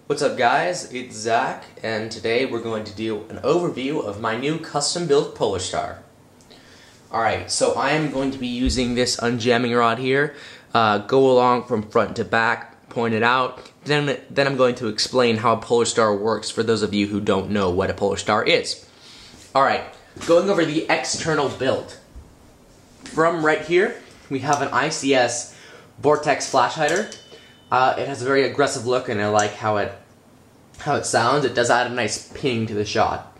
What's up guys, it's Zach, and today we're going to do an overview of my new custom-built Polarstar. Alright, so I am going to be using this unjamming rod here, go along from front to back, point it out, then I'm going to explain how a Polarstar works for those of you who don't know what a Polarstar is. Alright, going over the external build. From right here, we have an ICS Vortex flash hider. It has a very aggressive look, and I like how it sounds. It does add a nice ping to the shot.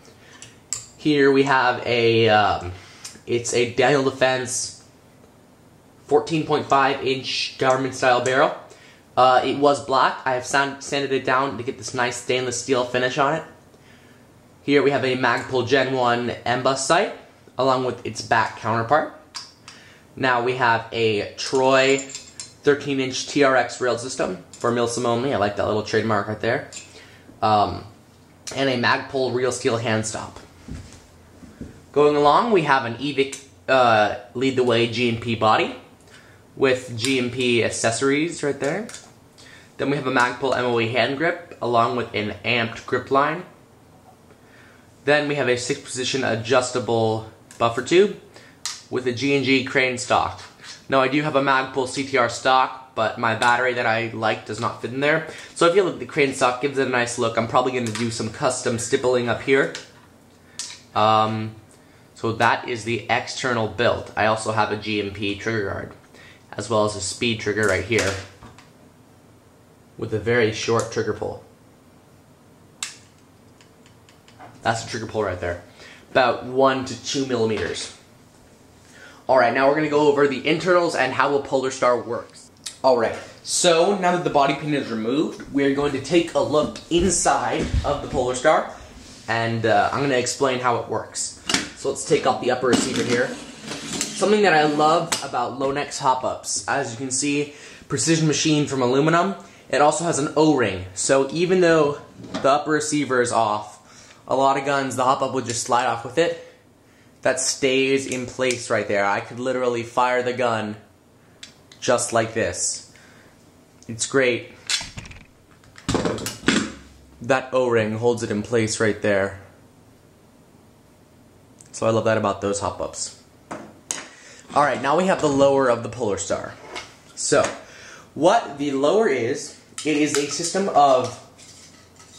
Here we have a it's a Daniel Defense 14.5 inch government style barrel. It was black. I have sanded it down to get this nice stainless steel finish on it. Here we have a Magpul Gen 1 MBUS sight along with its back counterpart. Now we have a Troy 13-inch TRX rail system for Milsim only. I like that little trademark right there. And a Magpul real steel hand stop. Going along, we have an EVIC Lead the Way G&P body with G&P accessories right there. Then we have a Magpul MOE hand grip along with an amped grip line. Then we have a 6-position adjustable buffer tube with a G&G crane stock. Now I do have a Magpul CTR stock, but my battery that I like does not fit in there. So I feel like the crane stock gives it a nice look. I'm probably going to do some custom stippling up here. So that is the external build. I also have a G&P trigger guard, as well as a speed trigger right here, with a very short trigger pull. That's the trigger pull right there. About 1 to 2 millimeters. Alright, now we're going to go over the internals and how a Polarstar works. Alright, so now that the body pin is removed, we're going to take a look inside of the Polarstar, and I'm going to explain how it works. So let's take off the upper receiver here. Something that I love about Lonex hop-ups, as you can see, precision machined from aluminum, it also has an O-ring. So even though the upper receiver is off, a lot of guns, the hop-up would just slide off with it. That stays in place right there. I could literally fire the gun just like this. It's great. That O-ring holds it in place right there. So I love that about those hop-ups. Alright, now we have the lower of the Polarstar. So, what the lower is, it is a system of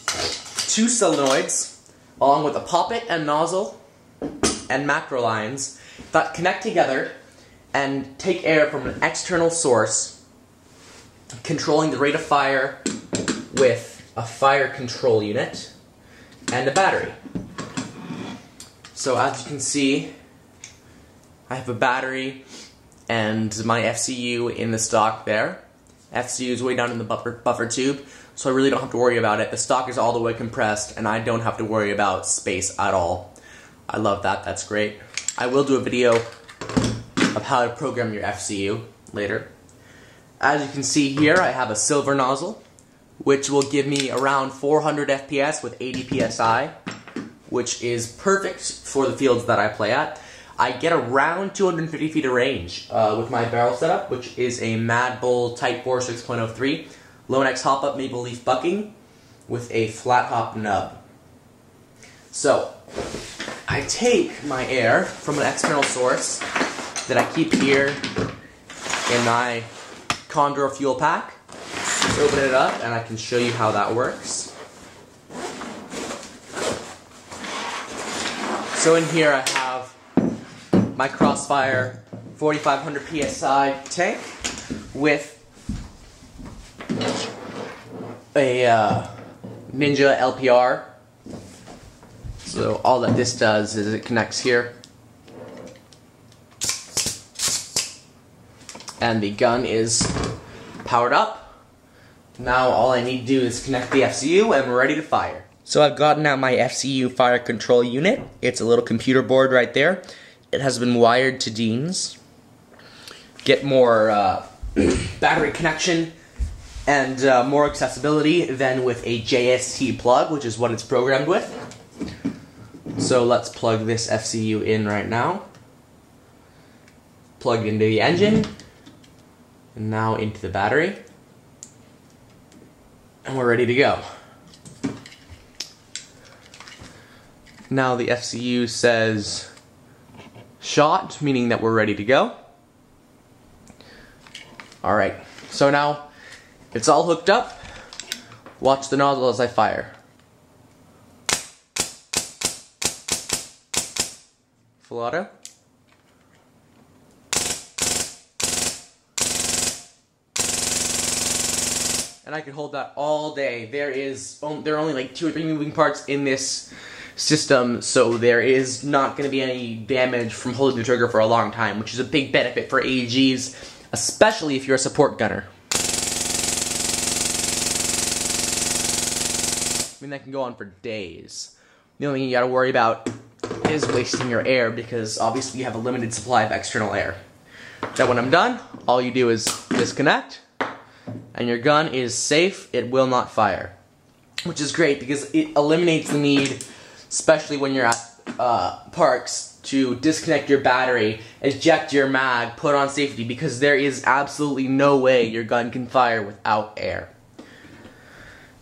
2 solenoids, along with a poppet and nozzle, and macro lines that connect together and take air from an external source, controlling the rate of fire with a fire control unit and a battery. So as you can see, I have a battery and my FCU in the stock there. FCU is way down in the buffer tube, so I really don't have to worry about it. The stock is all the way compressed and I don't have to worry about space at all. I love that, that's great. I will do a video of how to program your FCU later. As you can see here, I have a silver nozzle, which will give me around 400 FPS with 80 PSI, which is perfect for the fields that I play at. I get around 250 feet of range with my barrel setup, which is a Mad Bull Type 4 6.03 Lonex hop-up maple leaf bucking with a flat hop nub. So, I take my air from an external source that I keep here in my Condor fuel pack. Open it up and I can show you how that works. So in here I have my Crossfire 4500 PSI tank with a Ninja LPR. So all that this does is it connects here, and the gun is powered up. Now all I need to do is connect the FCU and we're ready to fire. So I've gotten out my FCU fire control unit. It's a little computer board right there. It has been wired to Dean's. Get more battery connection and more accessibility than with a JST plug, which is what it's programmed with. So let's plug this FCU in right now. Plug into the engine, and now into the battery. And we're ready to go. Now the FCU says shot, meaning that we're ready to go. Alright, so now it's all hooked up. Watch the nozzle as I fire. Full auto. And I could hold that all day. There are only like 2 or 3 moving parts in this system, so there is not going to be any damage from holding the trigger for a long time, which is a big benefit for AGs, especially if you're a support gunner. I mean, that can go on for days. The only thing you gotta worry about is wasting your air, because obviously you have a limited supply of external air. Then when I'm done, all you do is disconnect, and your gun is safe. It will not fire, which is great because it eliminates the need, especially when you're at parks, to disconnect your battery, eject your mag, put on safety, because there is absolutely no way your gun can fire without air.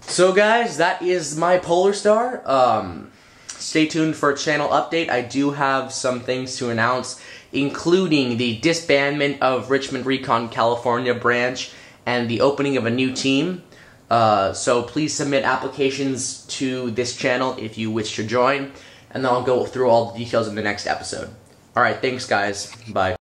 So guys, that is my Polarstar. Stay tuned for a channel update. I do have some things to announce, including the disbandment of Richmond Recon California branch and the opening of a new team. So please submit applications to this channel if you wish to join, and then I'll go through all the details in the next episode. Alright, thanks guys. Bye.